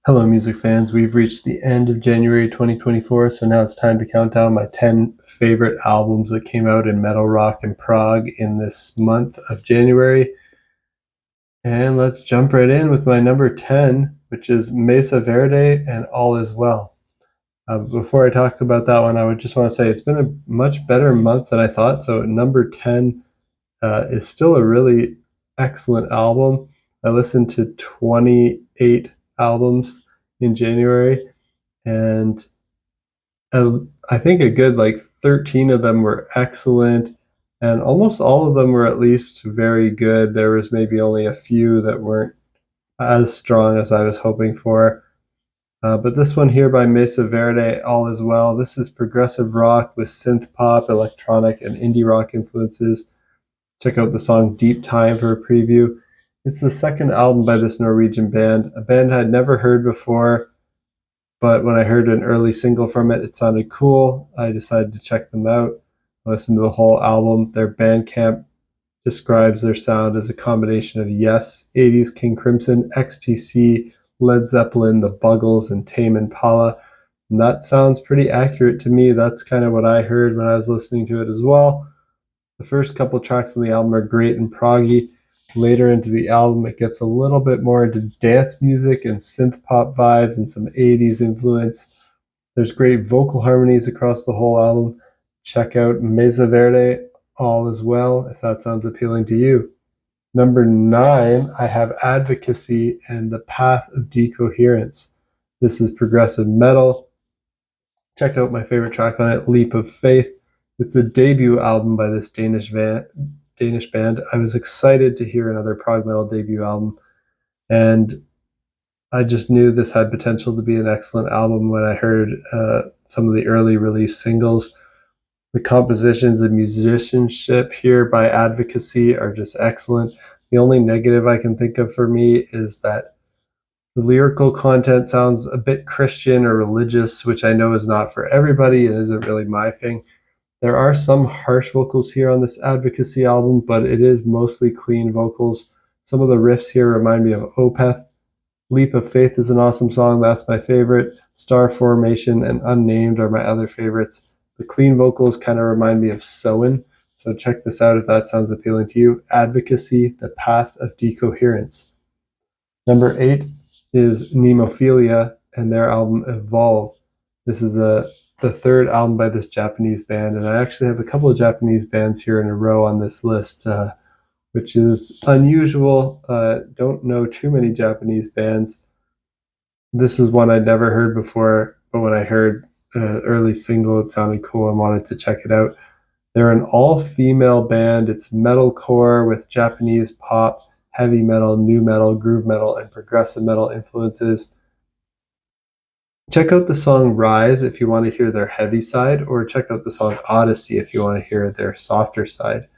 Hello, music fans. We've reached the end of January 2024, so now it's time to count down my 10 favorite albums that came out in metal, rock, and prog in this month of January. And let's jump right in with my number 10, which is Mesa Verde and All Is Well. Before I talk about that one, I would just want to say it's been a much better month than I thought. So number 10 is still a really excellent album. I listened to 28 albums in January, and I think a good 13 of them were excellent, and almost all of them were at least very good. There was maybe only a few that weren't as strong as I was hoping for. But this one here by Mesa Verde, All Is Well, this is progressive rock with synth pop, electronic, and indie rock influences. Check out the song Deep Time for a preview. It's the second album by this Norwegian band, a band I'd never heard before, but when I heard an early single from it, it sounded cool. I decided to check them out. I listened to the whole album. Their Bandcamp describes their sound as a combination of Yes, 80s King Crimson, XTC, Led Zeppelin, The Buggles, and Tame Impala. And that sounds pretty accurate to me. That's kind of what I heard when I was listening to it as well. The first couple tracks on the album are great and proggy. Later into the album, it gets a little bit more into dance music and synth pop vibes and some 80s influence. There's great vocal harmonies across the whole album. Check out Mesa Verde, All Is Well, if that sounds appealing to you. Number 9, I have Advocacy and The Path of Decoherence. This is progressive metal. Check out my favorite track on it, Leap of Faith. It's the debut album by this Danish band. I was excited to hear another prog metal debut album, and I just knew this had potential to be an excellent album when I heard some of the early release singles. The compositions and musicianship here by Advocacy are just excellent. The only negative I can think of for me is that the lyrical content sounds a bit Christian or religious, which I know is not for everybody and isn't really my thing. There are some harsh vocals here on this Advocacy album, but it is mostly clean vocals. Some of the riffs here remind me of Opeth. Leap of Faith is an awesome song. That's my favorite. Star Formation and Unnamed are my other favorites. The clean vocals kind of remind me of Soen. So check this out if that sounds appealing to you. Advocacy, The Path of Decoherence. Number 8 is Nemophila and their album Evolve. This is the third album by this Japanese band, and I actually have a couple of Japanese bands here in a row on this list, which is unusual. Don't know too many Japanese bands. This is one I'd never heard before, but when I heard early single, it sounded cool and wanted to check it out. They're an all-female band. It's metalcore with Japanese pop, heavy metal, new metal, groove metal, and progressive metal influences. Check out the song Rise if you want to hear their heavy side, or check out the song Odyssey if you want to hear their softer side.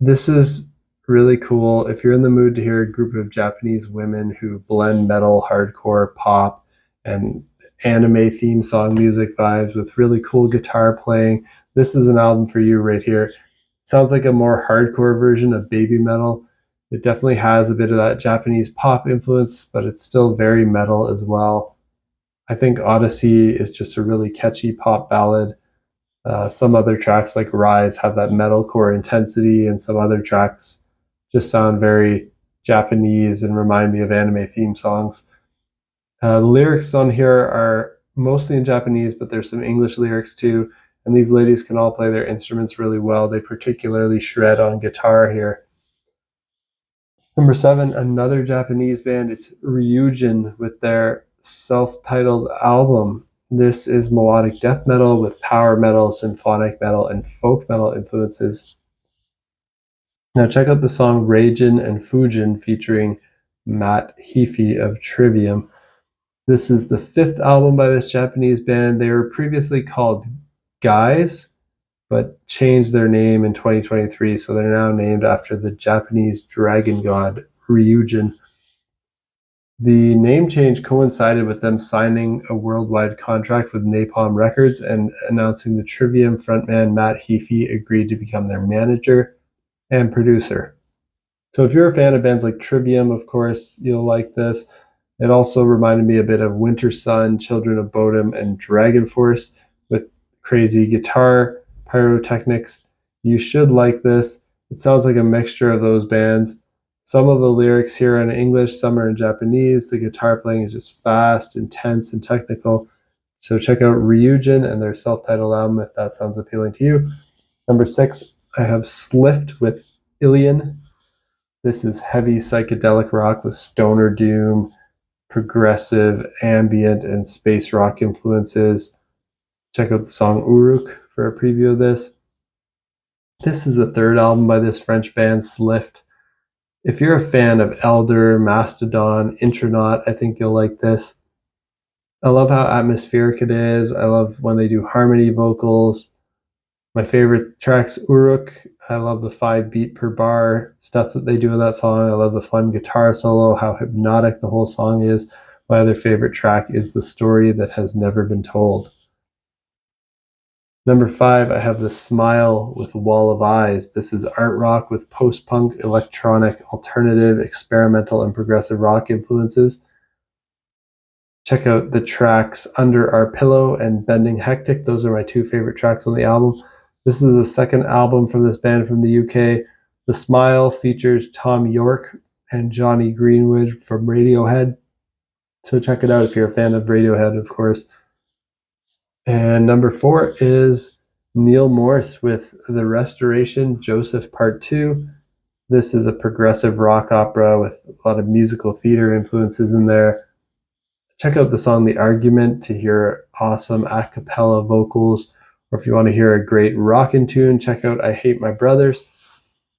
This is really cool if you're in the mood to hear a group of Japanese women who blend metal, hardcore, pop, and anime theme song music vibes with really cool guitar playing. This is an album for you right here. It sounds like a more hardcore version of Baby Metal. It definitely has a bit of that Japanese pop influence, but it's still very metal as well. I think Odyssey is just a really catchy pop ballad. Some other tracks like Rise have that metalcore intensity, and some other tracks just sound very Japanese and remind me of anime theme songs. The lyrics on here are mostly in Japanese, but there's some English lyrics too, and these ladies can all play their instruments really well. They particularly shred on guitar here. Number 7, another Japanese band. It's Ryujin with their self-titled album. This is melodic death metal with power metal, symphonic metal, and folk metal influences. Now check out the song Ryujin and Fujin featuring Matt Heafy of Trivium. This is the 5th album by this Japanese band. They were previously called Guys, but changed their name in 2023, so they're now named after the Japanese dragon god Ryujin. The name change coincided with them signing a worldwide contract with Napalm Records and announcing the Trivium frontman Matt Heafy agreed to become their manager and producer. So if you're a fan of bands like Trivium, of course, you'll like this. It also reminded me a bit of Winter Sun, Children of Bodom, and Dragon Force with crazy guitar pyrotechnics. You should like this. It sounds like a mixture of those bands. Some of the lyrics here are in English, some are in Japanese. The guitar playing is just fast, intense, and technical. So check out Ryujin and their self-titled album if that sounds appealing to you. Number 6, I have Slift with Ilion. This is heavy psychedelic rock with stoner doom, progressive, ambient, and space rock influences. Check out the song Uruk for a preview of this. This is the third album by this French band, Slift. If you're a fan of Elder, Mastodon, Intronaut, I think you'll like this. I love how atmospheric it is. I love when they do harmony vocals. My favorite track's Uruk. I love the 5 beat per bar stuff that they do in that song. I love the fun guitar solo, how hypnotic the whole song is. My other favorite track is The Story That Has Never Been Told. Number 5, I have The Smile with Wall of Eyes. This is art rock with post-punk, electronic, alternative, experimental, and progressive rock influences. Check out the tracks Under Our Pillow and Bending Hectic. Those are my 2 favorite tracks on the album. This is the second album from this band from the UK. The Smile features Tom York and Johnny Greenwood from Radiohead. So check it out if you're a fan of Radiohead, of course. And number 4 is Neal Morse with The Restoration, Joseph Part 2. This is a progressive rock opera with a lot of musical theater influences in there. Check out the song The Argument to hear awesome a cappella vocals, or if you want to hear a great rockin' tune, check out I Hate My Brothers.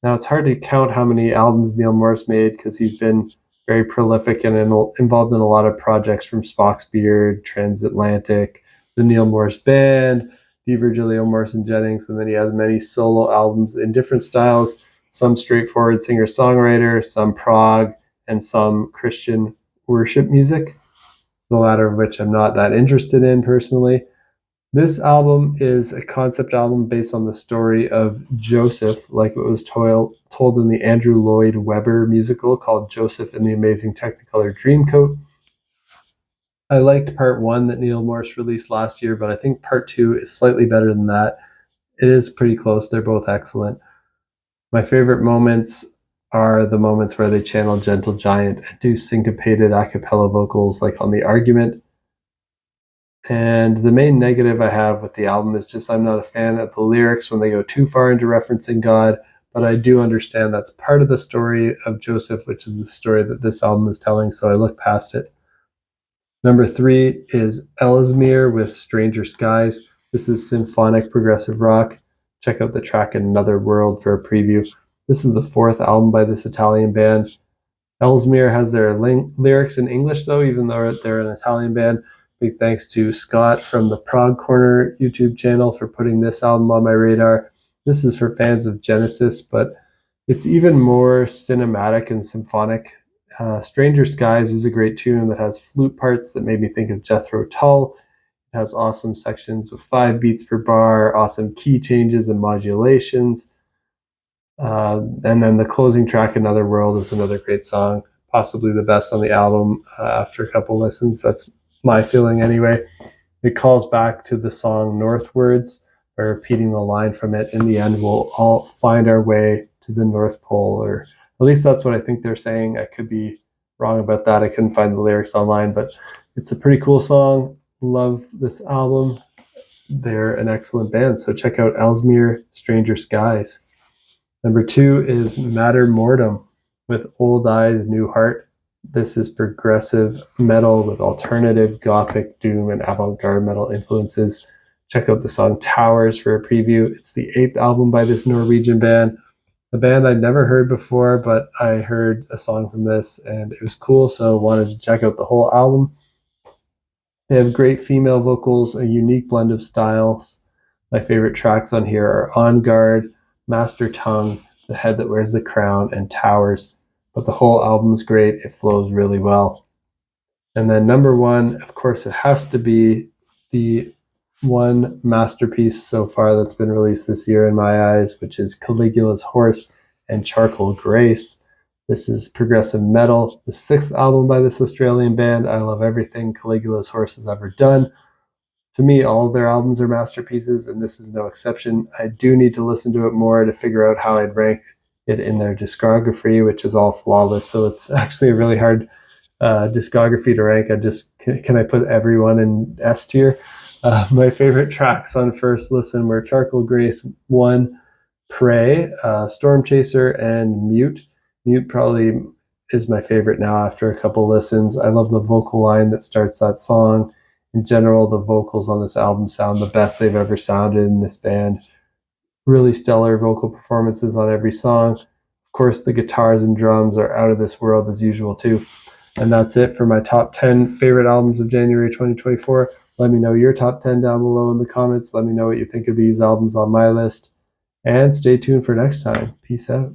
Now, it's hard to count how many albums Neal Morse made because he's been very prolific and involved in a lot of projects from Spock's Beard, Transatlantic, the Neal Morse Band, DiVirgilio, Morse and Jennings, and then he has many solo albums in different styles, some straightforward singer-songwriter, some prog, and some Christian worship music, the latter of which I'm not that interested in personally. This album is a concept album based on the story of Joseph, like it was told in the Andrew Lloyd Webber musical called Joseph and the Amazing Technicolor Dreamcoat. I liked part 1 that Neal Morse released last year, but I think part 2 is slightly better than that. It is pretty close. They're both excellent. My favorite moments are the moments where they channel Gentle Giant and do syncopated a cappella vocals like on The Argument. And the main negative I have with the album is just I'm not a fan of the lyrics when they go too far into referencing God, but I do understand that's part of the story of Joseph, which is the story that this album is telling, so I look past it. Number 3 is Ellesmere with Stranger Skies. This is symphonic progressive rock. Check out the track Another World for a preview. This is the 4th album by this Italian band. Ellesmere has their lyrics in English, though, even though they're an Italian band. Big thanks to Scott from the Prog Corner YouTube channel for putting this album on my radar. This is for fans of Genesis, but it's even more cinematic and symphonic. Stranger Skies is a great tune that has flute parts that made me think of Jethro Tull. It has awesome sections with 5 beats per bar, awesome key changes and modulations. And then the closing track, Another World, is another great song, possibly the best on the album after a couple listens. That's my feeling anyway. It calls back to the song Northwards by repeating the line from it. In the end, we'll all find our way to the North Pole, or at least that's what I think they're saying. I could be wrong about that. I couldn't find the lyrics online, but it's a pretty cool song. Love this album. They're an excellent band, so check out Ellesmere, Stranger Skies. Number 2 is Matter Mortem with Old Eyes, New Heart. This is progressive metal with alternative, gothic, doom, and avant-garde metal influences. Check out the song Towers for a preview. It's the 8th album by this Norwegian band. A band I'd never heard before, but I heard a song from this and it was cool, so wanted to check out the whole album. They have great female vocals, a unique blend of styles. My favorite tracks on here are On Guard, Master Tongue, The Head That Wears the Crown, and Towers. But the whole album's great. It flows really well. And then number 1, of course, it has to be the one masterpiece so far that's been released this year in my eyes, which is Caligula's Horse and Charcoal Grace. This is progressive metal, the 6th album by this Australian band. I love everything Caligula's Horse has ever done. To me, all of their albums are masterpieces, and this is no exception. I do need to listen to it more to figure out how I'd rank it in their discography, which is all flawless. So it's actually a really hard discography to rank. Can I put everyone in S tier? My favorite tracks on first listen were Charcoal Grace 1, Prey, Storm Chaser, and Mute. Mute probably is my favorite now after a couple listens. I love the vocal line that starts that song. In general, the vocals on this album sound the best they've ever sounded in this band. Really stellar vocal performances on every song. Of course, the guitars and drums are out of this world as usual too. And that's it for my top 10 favorite albums of January 2024. Let me know your top 10 down below in the comments. Let me know what you think of these albums on my list. And stay tuned for next time. Peace out.